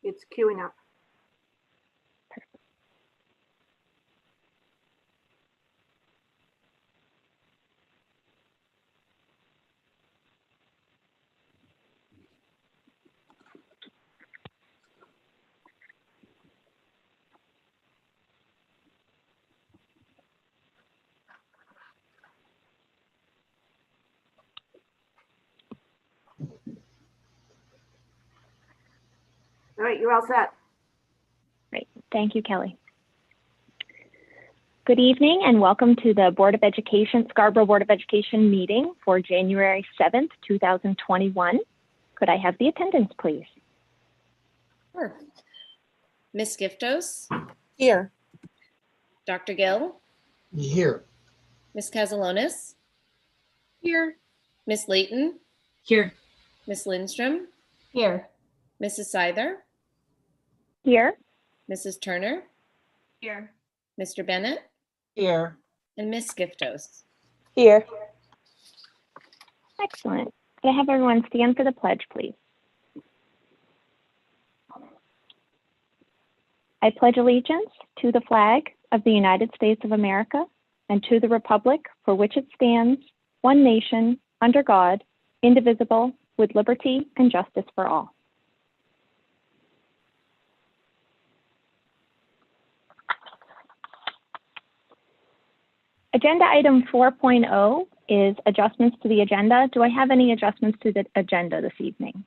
It's queuing up. All right, you're all set. Great. Thank you, Kelly. Good evening and welcome to the Board of Education, Scarborough Board of Education meeting for January 7th, 2021. Could I have the attendance, please? Sure. Ms. Giftos? Here. Dr. Gill? Here. Ms. Casalonis? Here. Ms. Layton? Here. Ms. Lindstrom? Here. Mrs. Seither? Here. Mrs. Turner? Here. Mr. Bennett? Here. And Ms. Giftos? Here. Excellent. Could I have everyone stand for the pledge, please? I pledge allegiance to the flag of the United States of America and to the republic for which it stands, one nation, under God, indivisible, with liberty and justice for all. Agenda item 4.0 is adjustments to the agenda. Do I have any adjustments to the agenda this evening?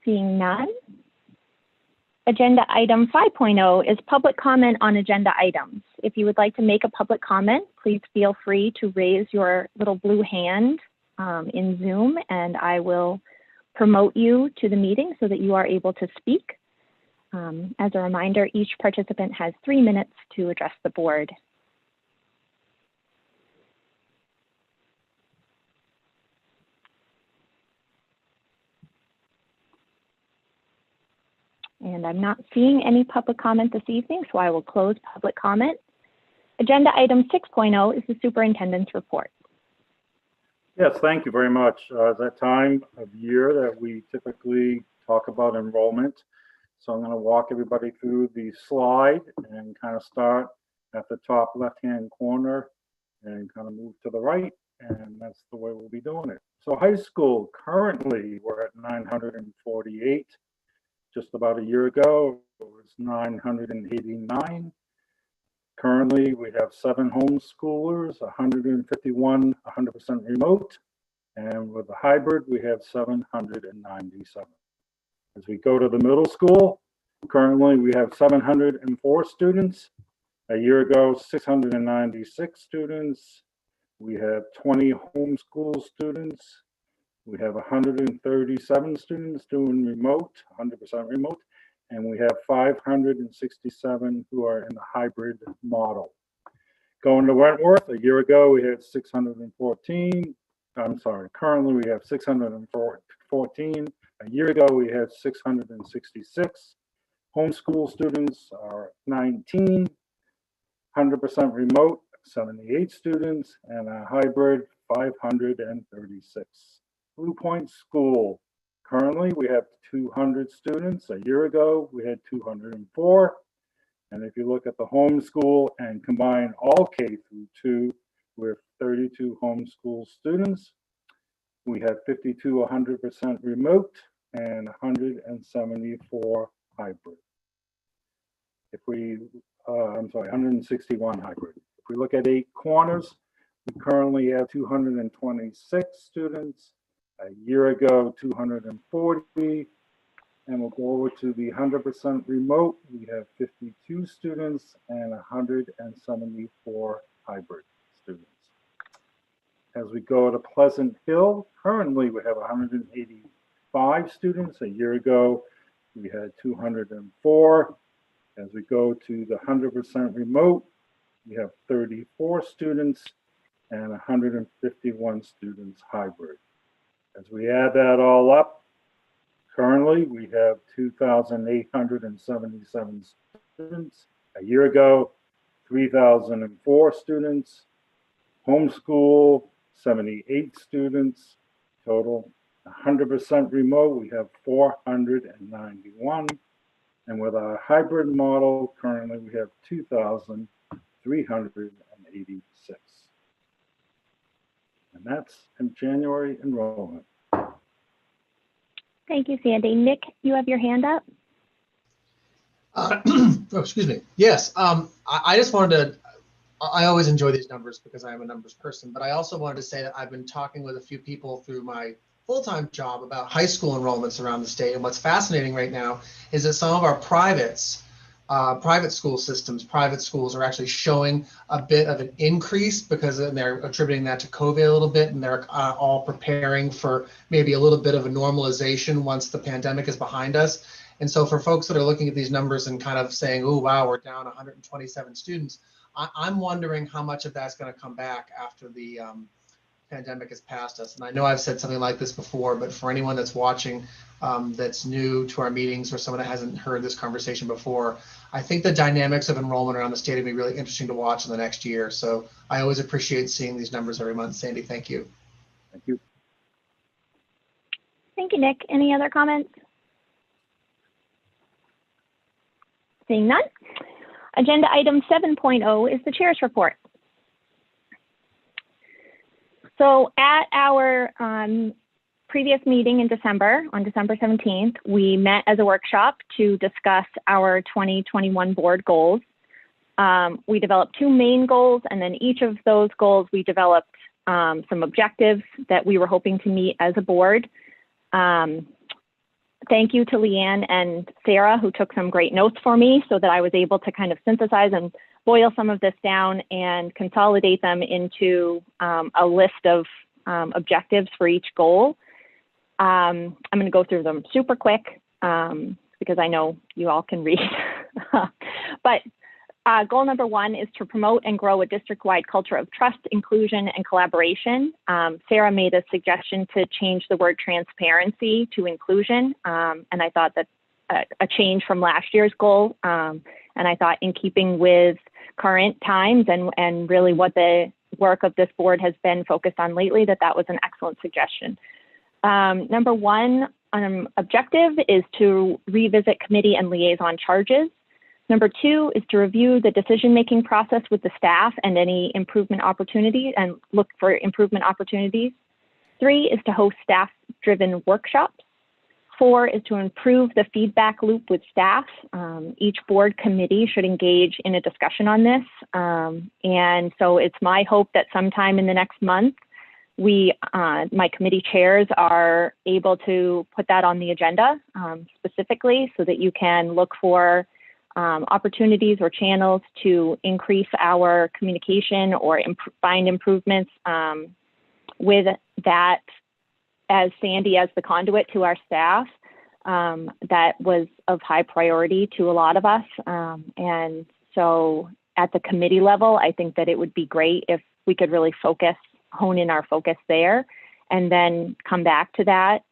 Seeing none. Agenda item 5.0 is public comment on agenda items. If you would like to make a public comment, please feel free to raise your little blue hand in Zoom, and I will promote you to the meeting so that you are able to speak. As a reminder, each participant has 3 minutes to address the board. And I'm not seeing any public comment this evening, so I will close public comment. Agenda item 6.0 is the superintendent's report. Yes, thank you very much. That time of year that we typically talk about enrollment. So I'm going to walk everybody through the slide and kind of start at the top left-hand corner and kind of move to the right. And that's the way we'll be doing it. So high school, currently we're at 948. Just about a year ago, it was 989. Currently, we have 7 homeschoolers, 151 100% remote, and with the hybrid, we have 797. As we go to the middle school, currently we have 704 students. A year ago, 696 students. We have 20 homeschool students. We have 137 students doing remote, 100% remote, and we have 567 who are in the hybrid model. Going to Wentworth, a year ago we had 614. I'm sorry, currently we have 614. A year ago we had 666. Homeschool students are 19, 100% remote, 78 students, and a hybrid 536. Blue Point School, currently we have 200 students. A year ago we had 204. And if you look at the homeschool and combine all K through 2, we're 32 homeschool students. We have 52 100% remote and 174 hybrid. If we, 161 hybrid. If we look at 8 Corners, we currently have 226 students. A year ago, 240. And we'll go over to the 100% remote. We have 52 students and 174 hybrid students. As we go to Pleasant Hill, currently we have 185 students. A year ago, we had 204. As we go to the 100% remote, we have 34 students and 151 students hybrid. As we add that all up, currently we have 2,877 students. A year ago, 3,004 students. Homeschool, 78 students. Total 100% remote, we have 491. And with our hybrid model, currently we have 2,386. And that's in January enrollment. Thank you, Sandy. Nick, you have your hand up? Excuse me. Yes, I just wanted to, I always enjoy these numbers because I am a numbers person, but I also wanted to say that I've been talking with a few people through my full-time job about high school enrollments around the state. And what's fascinating right now is that some of our privates, private school systems, private schools are actually showing a bit of an increase because they're attributing that to COVID a little bit, and they're all preparing for maybe a little bit of a normalization once the pandemic is behind us. And so for folks that are looking at these numbers and kind of saying, oh, wow, we're down 127 students, I'm wondering how much of that's going to come back after the pandemic has passed us. And I know I've said something like this before, but for anyone that's watching that's new to our meetings or someone that hasn't heard this conversation before, I think the dynamics of enrollment around the state will be really interesting to watch in the next year. So I always appreciate seeing these numbers every month. Sandy, thank you. Thank you. Thank you, Nick. Any other comments? Seeing none. Agenda item 7.0 is the Cherish Report. So at our previous meeting in December, on December 17th, we met as a workshop to discuss our 2021 board goals. We developed 2 main goals, and then each of those goals we developed some objectives that we were hoping to meet as a board. Thank you to Leanne and Sarah, who took some great notes for me so that I was able to kind of synthesize and boil some of this down and consolidate them into a list of objectives for each goal. I'm going to go through them super quick because I know you all can read. But goal number 1 is to promote and grow a district-wide culture of trust, inclusion, and collaboration. Sarah made a suggestion to change the word transparency to inclusion, and I thought that a change from last year's goal, and I thought in keeping with current times and really what the work of this board has been focused on lately, that was an excellent suggestion. Number 1 objective is to revisit committee and liaison charges. Number 2 is to review the decision-making process with the staff and any improvement opportunities and look for improvement opportunities. 3 is to host staff-driven workshops. 4 is to improve the feedback loop with staff. Each board committee should engage in a discussion on this. And so it's my hope that sometime in the next month, my committee chairs are able to put that on the agenda specifically so that you can look for opportunities or channels to increase our communication or find improvements with that as Sandy as the conduit to our staff. That was of high priority to a lot of us. And so at the committee level, I think that it would be great if we could really hone in our focus there and then come back to that.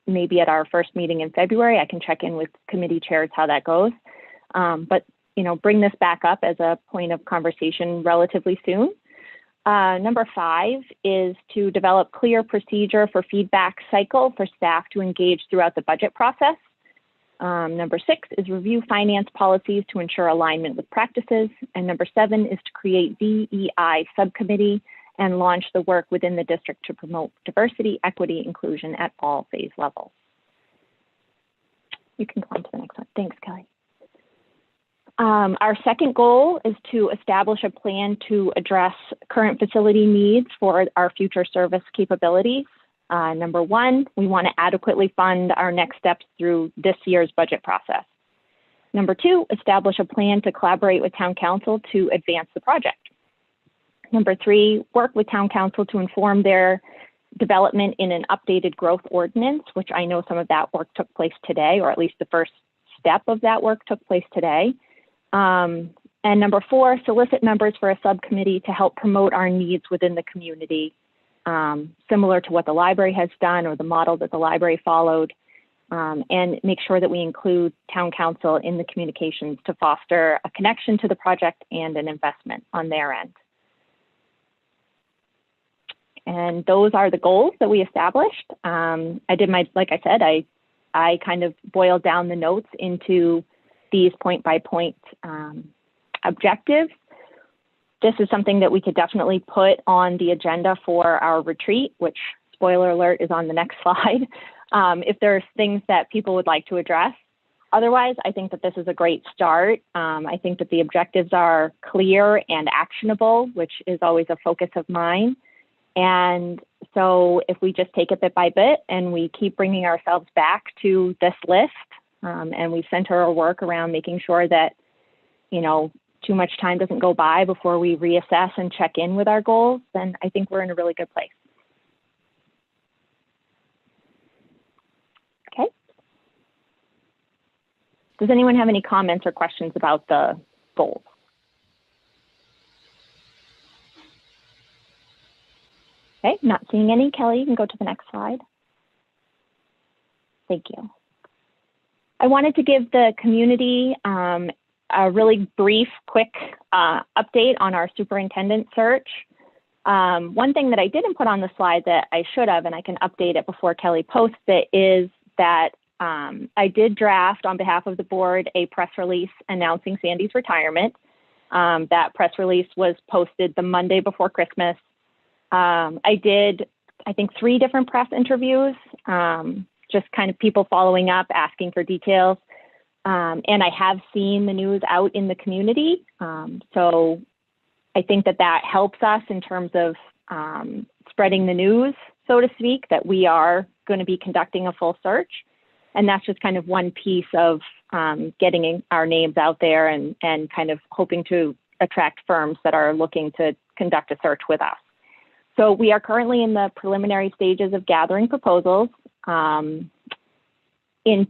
Maybe at our first meeting in February, I can check in with committee chairs how that goes. But, bring this back up as a point of conversation relatively soon. Number 5 is to develop clear procedure for feedback cycle for staff to engage throughout the budget process. Number 6 is review finance policies to ensure alignment with practices. And number 7 is to create DEI subcommittee and launch the work within the district to promote diversity, equity, inclusion at all phase levels. You can go on to the next one. Thanks, Kelly. Our second goal is to establish a plan to address current facility needs for our future service capabilities. Number 1, we want to adequately fund our next steps through this year's budget process. Number 2, establish a plan to collaborate with town council to advance the project. Number 3, work with town council to inform their development in an updated growth ordinance, which I know some of that work took place today, or at least the first step of that work took place today. And number 4, solicit members for a subcommittee to help promote our needs within the community, similar to what the library has done or the model that the library followed, and make sure that we include town council in the communications to foster a connection to the project and an investment on their end. And those are the goals that we established. Like I said, I kind of boiled down the notes into these point by point objectives. This is something that we could definitely put on the agenda for our retreat, which, spoiler alert, is on the next slide, if there's things that people would like to address. Otherwise, I think that this is a great start. I think that the objectives are clear and actionable, which is always a focus of mine. And so if we just take it bit by bit and we keep bringing ourselves back to this list, and we center our work around making sure that, you know, too much time doesn't go by before we reassess and check in with our goals, then I think we're in a really good place. Okay. Does anyone have any comments or questions about the goals? Okay, not seeing any. Kelly, you can go to the next slide. Thank you. I wanted to give the community a really brief, quick update on our superintendent search. One thing that I didn't put on the slide that I should have, and I can update it before Kelly posts it, is that I did draft on behalf of the board a press release announcing Sandy's retirement. That press release was posted the Monday before Christmas. I did, I think, 3 different press interviews, just kind of people following up, asking for details. And I have seen the news out in the community. So I think that that helps us in terms of spreading the news, so to speak, that we are going to be conducting a full search. And that's just kind of one piece of getting our names out there and kind of hoping to attract firms that are looking to conduct a search with us. So we are currently in the preliminary stages of gathering proposals. In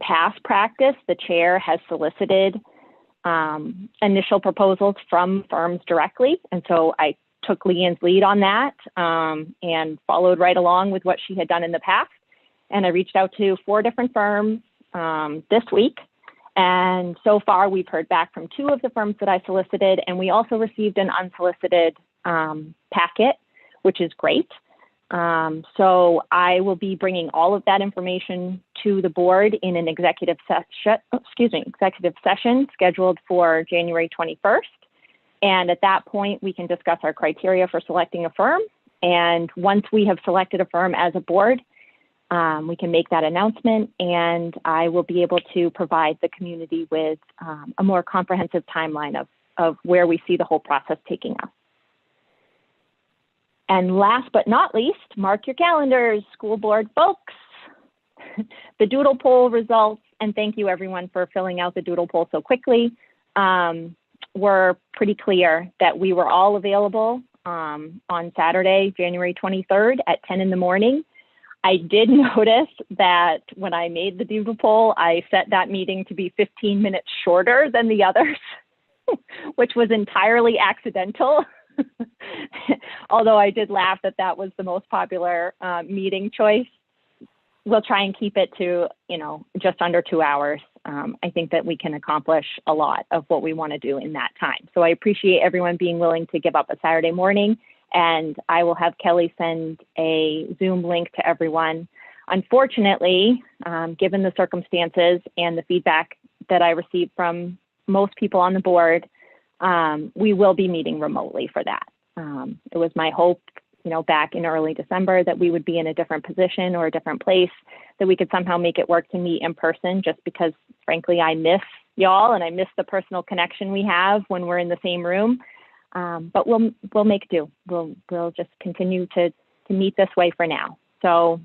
past practice, the chair has solicited initial proposals from firms directly. And so I took Leanne's lead on that and followed right along with what she had done in the past. And I reached out to 4 different firms this week. And so far, we've heard back from 2 of the firms that I solicited. And we also received an unsolicited packet, which is great. So I will be bringing all of that information to the board in an executive session scheduled for January 21st. And at that point, we can discuss our criteria for selecting a firm. And once we have selected a firm as a board, we can make that announcement, and I will be able to provide the community with a more comprehensive timeline of where we see the whole process taking us. And last but not least, mark your calendars, school board folks, the doodle poll results, and thank you everyone for filling out the doodle poll so quickly, were pretty clear that we were all available on Saturday, January 23rd at 10 in the morning. I did notice that when I made the doodle poll, I set that meeting to be 15 minutes shorter than the others, which was entirely accidental. Although I did laugh that that was the most popular meeting choice. We'll try and keep it to, just under 2 hours. I think that we can accomplish a lot of what we want to do in that time. So I appreciate everyone being willing to give up a Saturday morning, and I will have Kelly send a Zoom link to everyone. Unfortunately, given the circumstances and the feedback that I received from most people on the board, we will be meeting remotely for that. It was my hope, back in early December that we would be in a different position or a different place, that we could somehow make it work to meet in person, just because, frankly, I miss y'all and I miss the personal connection we have when we're in the same room. But we'll make do. We'll just continue to meet this way for now. So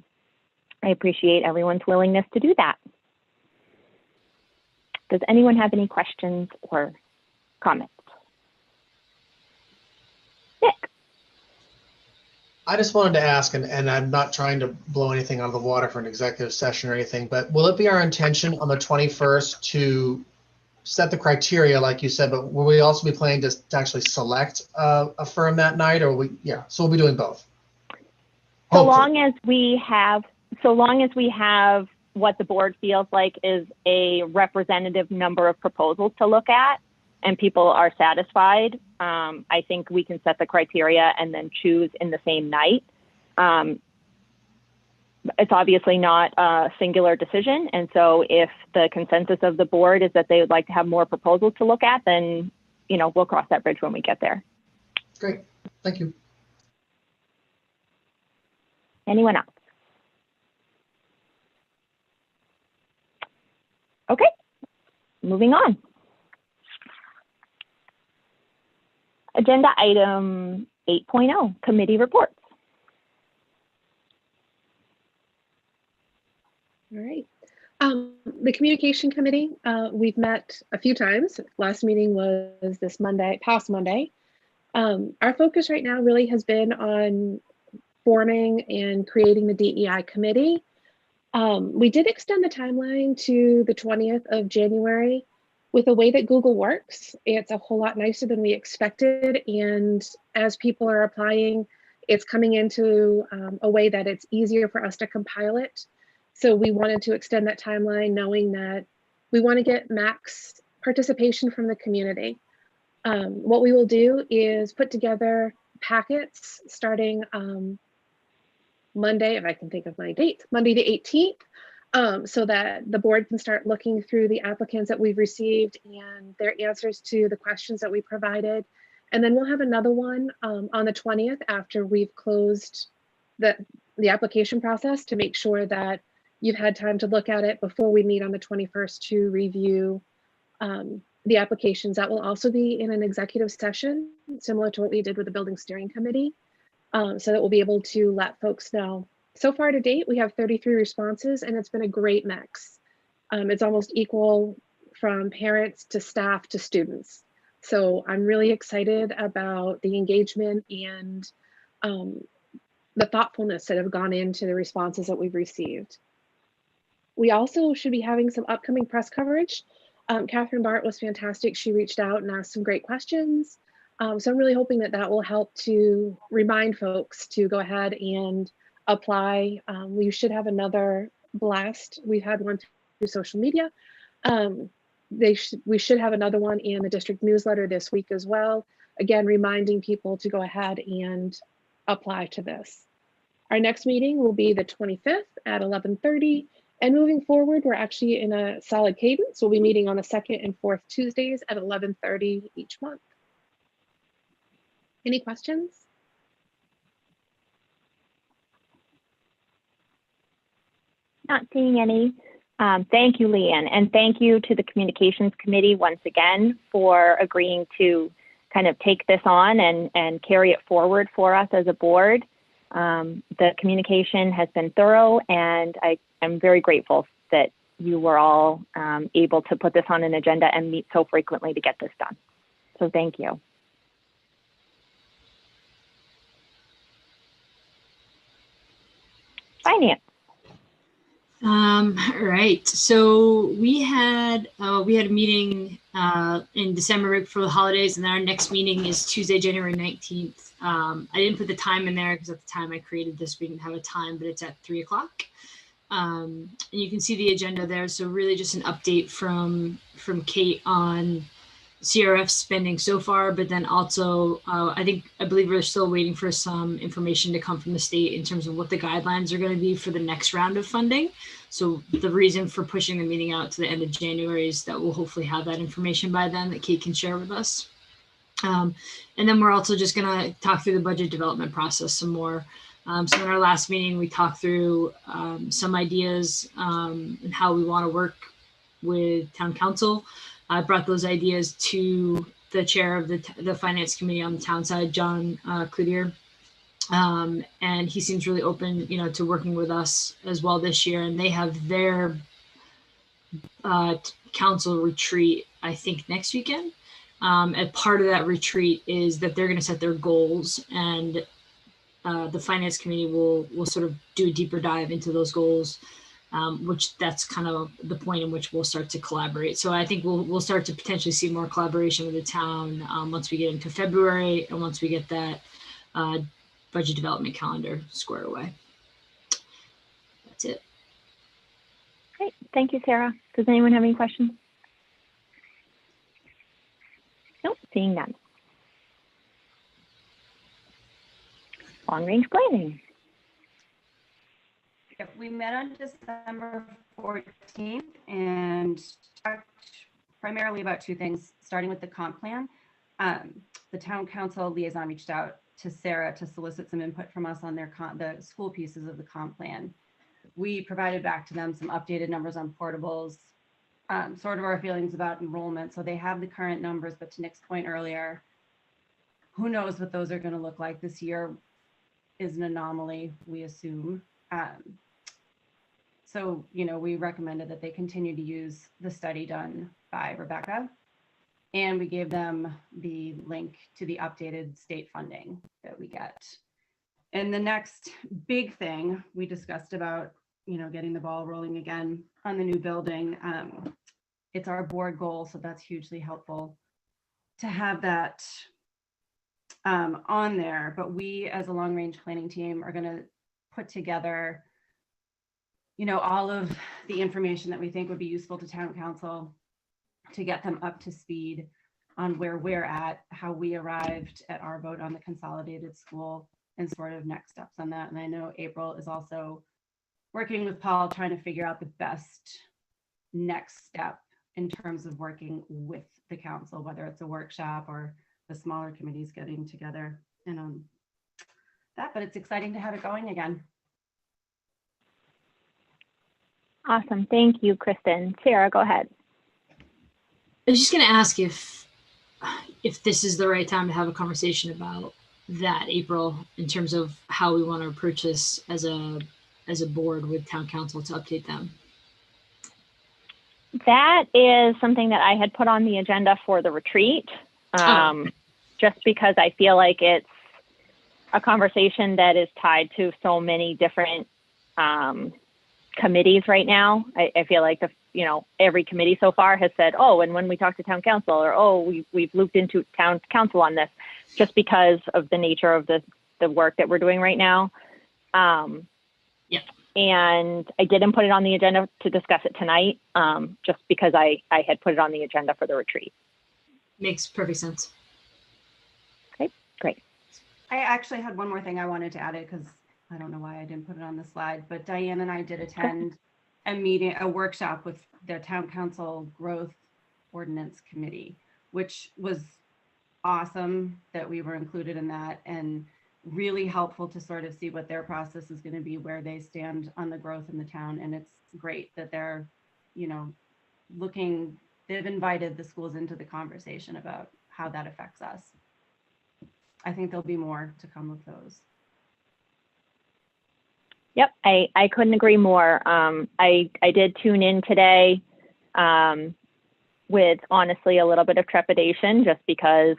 I appreciate everyone's willingness to do that. Does anyone have any questions or comments? Nick. I just wanted to ask, and I'm not trying to blow anything out of the water for an executive session or anything, but will it be our intention on the 21st to set the criteria, like you said, but will we also be planning to actually select a firm that night, or so we'll be doing both? So long as we have what the board feels like is a representative number of proposals to look at, and people are satisfied, I think we can set the criteria and then choose in the same night. It's obviously not a singular decision. And so if the consensus of the board is that they would like to have more proposals to look at, then, you know, we'll cross that bridge when we get there. Great, thank you. Anyone else? Okay, moving on. Agenda item 8.0, committee reports. All right. The communication committee, we've met a few times. Last meeting was this Monday, past Monday. Our focus right now really has been on forming and creating the DEI committee. We did extend the timeline to the 20th of January. With the way that Google works, it's a whole lot nicer than we expected. And as people are applying, it's coming into a way that it's easier for us to compile it. So we wanted to extend that timeline, knowing that we want to get max participation from the community. What we will do is put together packets starting Monday, if I can think of my date, Monday the 18th, so that the board can start looking through the applicants that we've received and their answers to the questions that we provided. And then we'll have another one on the 20th after we've closed the application process to make sure that you've had time to look at it before we meet on the 21st to review the applications. That will also be in an executive session, similar to what we did with the building steering committee, so that we'll be able to let folks know. So far to date, we have 33 responses and it's been a great mix. It's almost equal from parents to staff to students. So I'm really excited about the engagement and the thoughtfulness that have gone into the responses that we've received. We also should be having some upcoming press coverage. Catherine Bart was fantastic. She reached out and asked some great questions. So I'm really hoping that that will help to remind folks to go ahead and apply. We should have another blast. We've had one through social media. We should have another one in the district newsletter this week as well. Again, reminding people to go ahead and apply to this. Our next meeting will be the 25th at 11:30. And moving forward, we're actually in a solid cadence. We'll be meeting on the 2nd and 4th Tuesdays at 11:30 each month. Any questions? Not seeing any. Thank you, Leanne, and thank you to the communications committee once again for agreeing to kind of take this on and carry it forward for us as a board. The communication has been thorough, and I am very grateful that you were all able to put this on an agenda and meet so frequently to get this done. So thank you. Finance. Right. So we had a meeting in December for the holidays, and then our next meeting is Tuesday, January 19th. I didn't put the time in there because at the time I created this, we didn't have a time, but it's at 3 o'clock. And you can see the agenda there. So really just an update from Kate on CRF spending so far, but then also I believe we're still waiting for some information to come from the state in terms of what the guidelines are going to be for the next round of funding. So the reason for pushing the meeting out to the end of January is that we'll hopefully have that information by then that Kate can share with us. And then we're also just going to talk through the budget development process some more. So in our last meeting, we talked through some ideas and how we want to work with town council. I brought those ideas to the chair of the finance committee on the town side, John Cloutier. And he seems really open, to working with us as well this year. And they have their council retreat, I think, next weekend. And part of that retreat is that they're going to set their goals, and the finance committee will sort of do a deeper dive into those goals. Which that's kind of the point in which we'll start to collaborate. So I think we'll start to potentially see more collaboration with the town once we get into February and once we get that budget development calendar squared away. That's it. Great, thank you, Sarah. Does anyone have any questions? Nope, seeing none. Long-range planning. We met on December 14th and talked primarily about two things, starting with the comp plan. The town council liaison reached out to Sarah to solicit some input from us on the school pieces of the comp plan. We provided back to them some updated numbers on portables, sort of our feelings about enrollment. So they have the current numbers, but to Nick's point earlier, who knows what those are going to look like. This year is an anomaly, we assume. So, we recommended that they continue to use the study done by Rebecca. And we gave them the link to the updated state funding that we get. And the next big thing we discussed about, getting the ball rolling again on the new building. It's our board goal, so that's hugely helpful to have that on there. But we, as a long-range planning team, are going to put together, all of the information that we think would be useful to town council to get them up to speed on where we're at, how we arrived at our vote on the consolidated school, and sort of next steps on that. And I know April is also working with Paul, trying to figure out the best next step in terms of working with the council, whether it's a workshop or the smaller committees getting together and on that, but it's exciting to have it going again. Awesome. Thank you, Kristen. Sarah, go ahead. I was just going to ask if this is the right time to have a conversation about that, April, in terms of how we want to approach this as a board with town council to update them. That is something that I had put on the agenda for the retreat, just because I feel like it's a conversation that is tied to so many different committees right now. I feel like every committee so far has said, oh, and when we talk to town council, or oh, we've looped into town council on this, just because of the nature of the work that we're doing right now. Yeah. And I didn't put it on the agenda to discuss it tonight, just because I had put it on the agenda for the retreat. Makes perfect sense. Okay, great. I actually had one more thing I wanted to add it because I don't know why I didn't put it on the slide, but Diane and I did attend a workshop with the town council growth ordinance committee, which was awesome that we were included in that, and really helpful to sort of see what their process is going to be, where they stand on the growth in the town. And it's great that they're, they've invited the schools into the conversation about how that affects us. I think there'll be more to come with those. Yep, I couldn't agree more. I did tune in today with honestly a little bit of trepidation, just because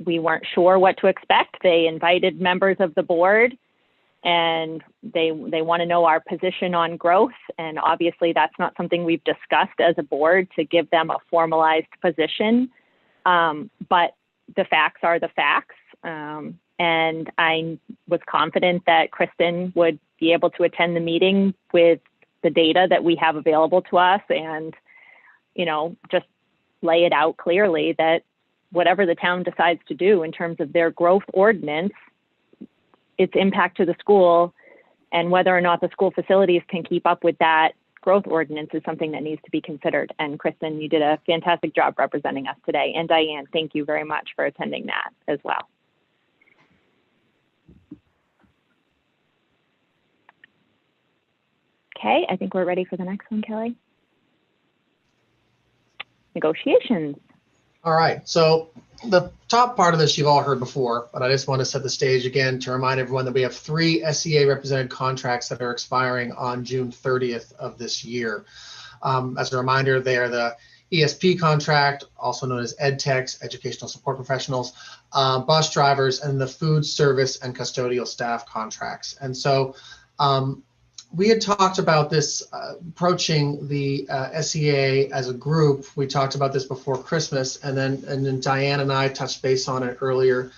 we weren't sure what to expect. They invited members of the board, and they want to know our position on growth. And obviously that's not something we've discussed as a board to give them a formalized position. But the facts are the facts. And I was confident that Kristen would be able to attend the meeting with the data that we have available to us, and, just lay it out clearly that whatever the town decides to do in terms of their growth ordinance, its impact to the school, and whether or not the school facilities can keep up with that growth ordinance is something that needs to be considered. And Kristen, you did a fantastic job representing us today. And Diane, thank you very much for attending that as well. Okay, I think we're ready for the next one, Kelly. Negotiations. All right, so the top part of this you've all heard before, but I just want to set the stage again to remind everyone that we have 3 SEA represented contracts that are expiring on June 30th of this year. As a reminder, they are the ESP contract, also known as EdTechs, Educational Support Professionals, bus drivers, and the food service and custodial staff contracts. And so we had talked about this approaching the SEA as a group. We talked about this before Christmas, and then Diane and I touched base on it earlier,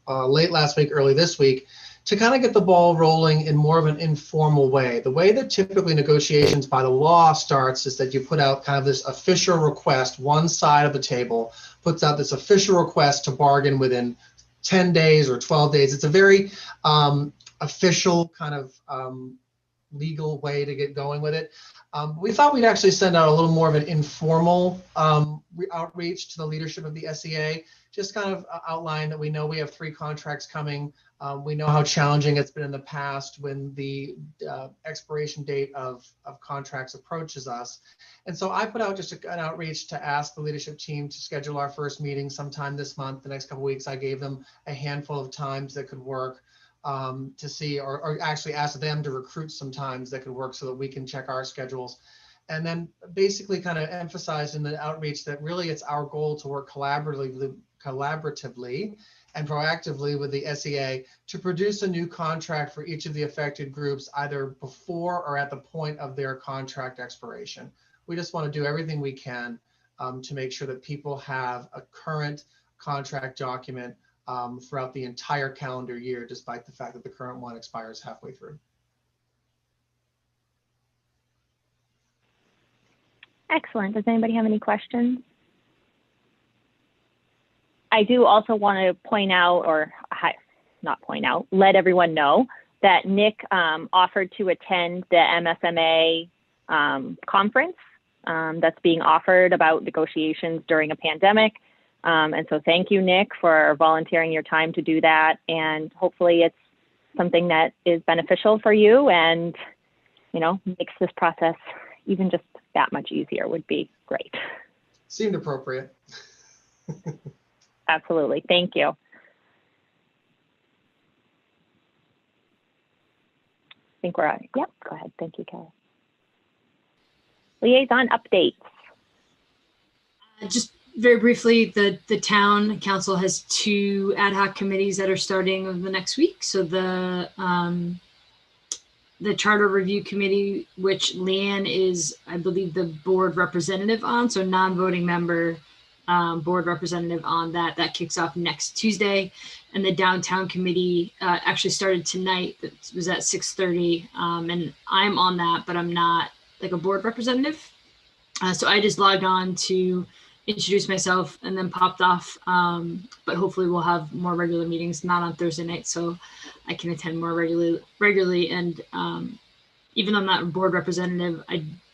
late last week, early this week, to kind of get the ball rolling in more of an informal way. The way that typically negotiations by the law starts is that you put out kind of this official request. One side of the table puts out this official request to bargain within 10 days or 12 days. It's a very official kind of legal way to get going with it. We thought we'd actually send out a little more of an informal outreach to the leadership of the SEA, just kind of outline that we know we have 3 contracts coming. We know how challenging it's been in the past when the expiration date of contracts approaches us. And so I put out just an outreach to ask the leadership team to schedule our first meeting sometime this month. The next couple of weeks, I gave them a handful of times that could work to see, or actually ask them to recruit some times that could work so that we can check our schedules. And then basically kind of emphasize in the outreach that really it's our goal to work collaboratively and proactively with the SEA to produce a new contract for each of the affected groups, either before or at the point of their contract expiration. We just want to do everything we can to make sure that people have a current contract document throughout the entire calendar year, despite the fact that the current one expires halfway through. Excellent. Does anybody have any questions? I do also want to point out, or not point out, let everyone know that Nick offered to attend the MSMA conference that's being offered about negotiations during a pandemic. And so thank you, Nick, for volunteering your time to do that. And hopefully it's something that is beneficial for you and, you know, makes this process even just that much easier would be great. Seemed appropriate. Absolutely. Thank you. I think we're on. Yep. Go ahead. Thank you, Kelly. Liaison updates. Just very briefly, the town council has 2 ad hoc committees that are starting over the next week. So the charter review committee, which Leanne is, I believe, the board representative on, so non-voting member board representative on that. That kicks off next Tuesday. And the downtown committee actually started tonight. It was at 6:30. And I'm on that, but I'm not like a board representative. So I just logged on to introduce myself and then popped off. But hopefully we'll have more regular meetings, not on Thursday night, so I can attend more regularly. And even though I'm not a board representative,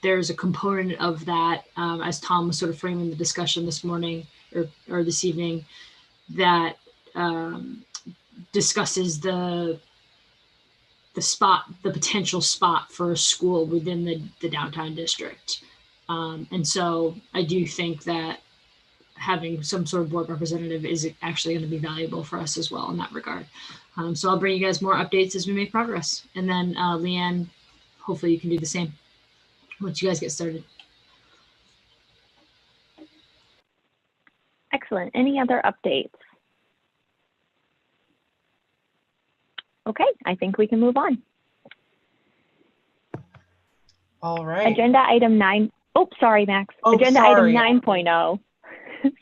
there's a component of that, as Tom was sort of framing the discussion this morning or this evening, that discusses the potential spot for a school within the downtown district. And so I do think that having some sort of board representative is actually going to be valuable for us as well in that regard. So I'll bring you guys more updates as we make progress. And then Leanne, hopefully you can do the same once you guys get started. Excellent. Any other updates? Okay, I think we can move on. All right. Agenda item 9. Oh, sorry, Max. Oh, Agenda sorry. item 9.0,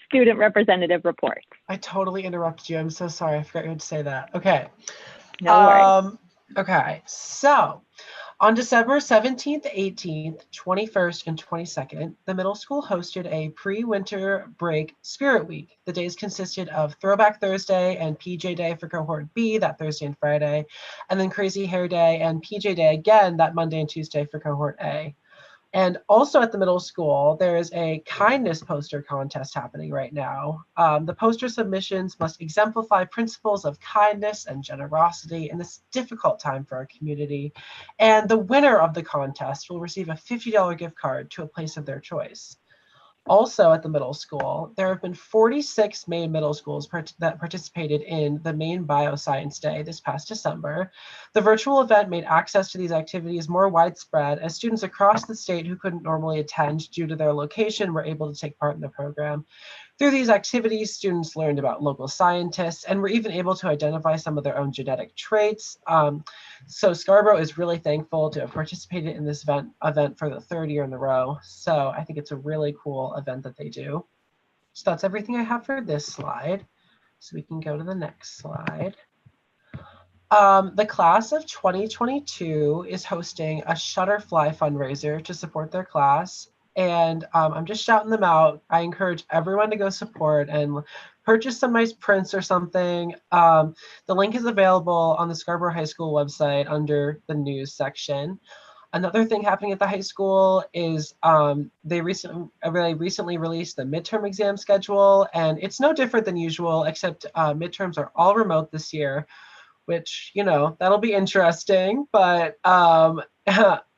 student representative reports. I totally interrupted you. I'm so sorry. I forgot you had to say that. Okay. No worries. Okay. So on December 17th, 18th, 21st, and 22nd, the middle school hosted a pre-winter break Spirit Week. The days consisted of Throwback Thursday and PJ Day for Cohort B that Thursday and Friday, and then Crazy Hair Day and PJ Day again that Monday and Tuesday for Cohort A. And also at the middle school, there is a kindness poster contest happening right now. The poster submissions must exemplify principles of kindness and generosity in this difficult time for our community. And the winner of the contest will receive a $50 gift card to a place of their choice. Also at the middle school, there have been 46 Maine middle schools that participated in the Maine Bioscience Day this past December. The virtual event made access to these activities more widespread as students across the state who couldn't normally attend due to their location were able to take part in the program. Through these activities, students learned about local scientists and were even able to identify some of their own genetic traits. So Scarborough is really thankful to have participated in this event for the 3rd year in a row. So I think it's a really cool event that they do. So that's everything I have for this slide. So we can go to the next slide. The class of 2022 is hosting a Shutterfly fundraiser to support their class. And I'm just shouting them out. I encourage everyone to go support and purchase some nice prints or something. The link is available on the Scarborough High School website under the news section. Another thing happening at the high school is they recently released the midterm exam schedule, and it's no different than usual, except midterms are all remote this year, which, you know, that'll be interesting, but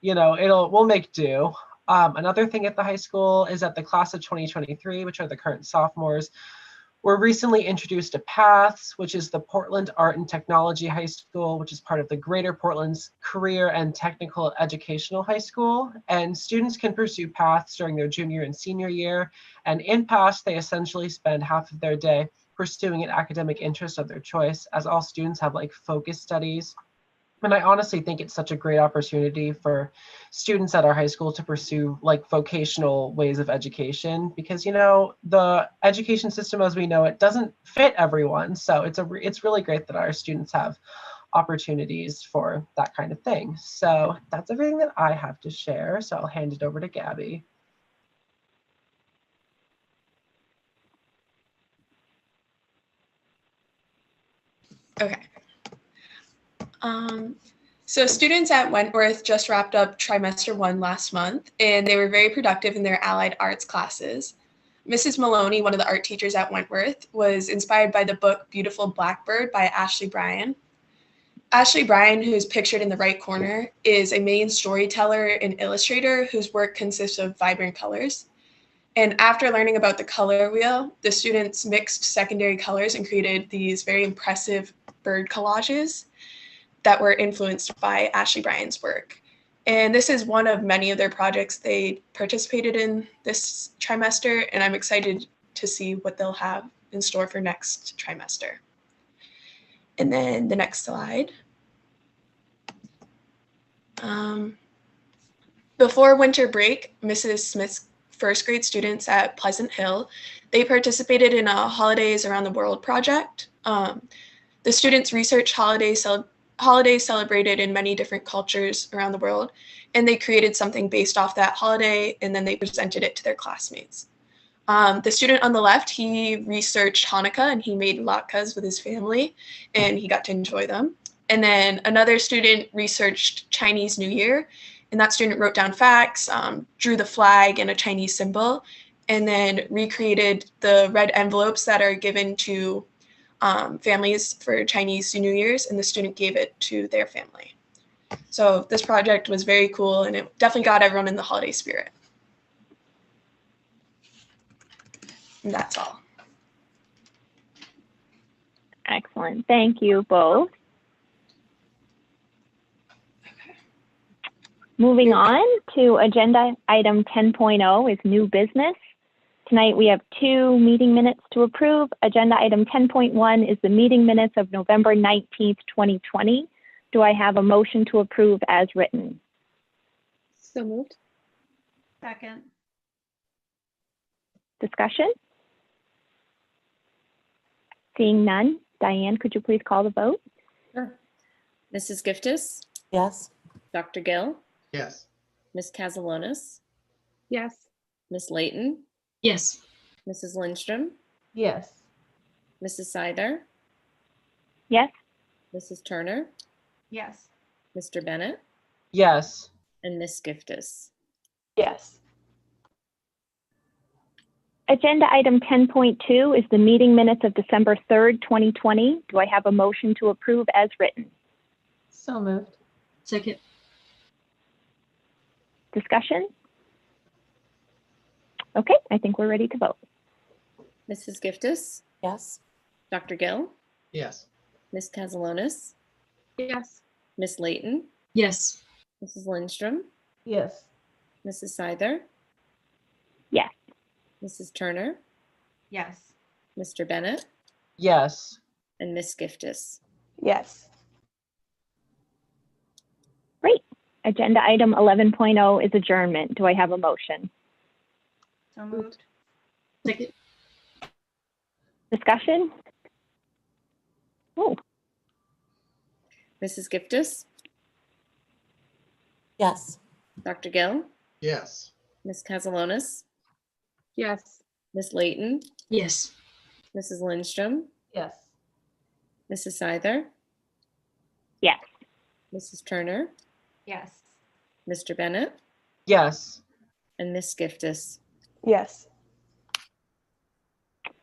you know, we'll make do. Another thing at the high school is that the class of 2023, which are the current sophomores, were recently introduced to PATHS, which is the Portland Art and Technology High School, which is part of the Greater Portland's Career and Technical Educational High School. And students can pursue PATHS during their junior and senior year. And in PATHS, they essentially spend half of their day pursuing an academic interest of their choice, as all students have like focus studies. And I honestly think it's such a great opportunity for students at our high school to pursue like vocational ways of education, because, you know, the education system as we know it doesn't fit everyone. So it's really great that our students have opportunities for that kind of thing. So that's everything that I have to share. So I'll hand it over to Gabby. Okay. So students at Wentworth just wrapped up trimester 1 last month, and they were very productive in their allied arts classes. Mrs. Maloney, one of the art teachers at Wentworth, was inspired by the book Beautiful Blackbird by Ashley Bryan. Ashley Bryan, who is pictured in the right corner, is a Maine storyteller and illustrator whose work consists of vibrant colors. And after learning about the color wheel, the students mixed secondary colors and created these very impressive bird collages that were influenced by Ashley Bryan's work. And this is one of many of their projects they participated in this trimester, and I'm excited to see what they'll have in store for next trimester. And then the next slide. Before winter break, Mrs. Smith's first grade students at Pleasant Hill, they participated in a Holidays Around the World project. The students researched holidays celebrated in many different cultures around the world, and they created something based off that holiday, and then they presented it to their classmates. The student on the left, he researched Hanukkah, and he made latkes with his family, and he got to enjoy them. And then another student researched Chinese New Year, and that student wrote down facts, drew the flag and a Chinese symbol, and then recreated the red envelopes that are given to families for Chinese New Year's, and the student gave it to their family. So this project was very cool, and it definitely got everyone in the holiday spirit. And that's all. Excellent. Thank you both. Moving on to agenda item 10.0 is new business. Tonight we have 2 meeting minutes to approve. Agenda item 10.1 is the meeting minutes of November 19th, 2020. Do I have a motion to approve as written? So moved. Second. Discussion? Seeing none, Diane, could you please call the vote? Sure. Mrs. Giftis, Yes. Dr. Gill, Yes. Ms. Castellanos, Yes. Ms. Layton, Yes. Mrs. Lindstrom, Yes. Mrs. Seither, Yes. Mrs. Turner, Yes. Mr. Bennett, Yes. and Ms. Giftis. Yes. Agenda item 10.2 is the meeting minutes of December 3rd, 2020. Do I have a motion to approve as written? So moved. Second. Discussion? Okay, I think we're ready to vote. Mrs. Giftis, Yes. Dr. Gill, Yes. Ms. Castellanos, Yes. Ms. Layton, Yes. Mrs. Lindstrom, Yes. Mr. Bennett, Yes. and Miss Giftis. Yes.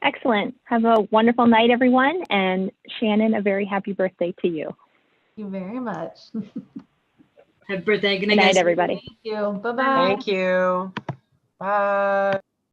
Excellent. Have a wonderful night, everyone. And Shannon, a very happy birthday to you. Thank you very much. Happy birthday. Good Good night, night, guys. everybody. Thank you. Bye-bye. Thank you. Bye.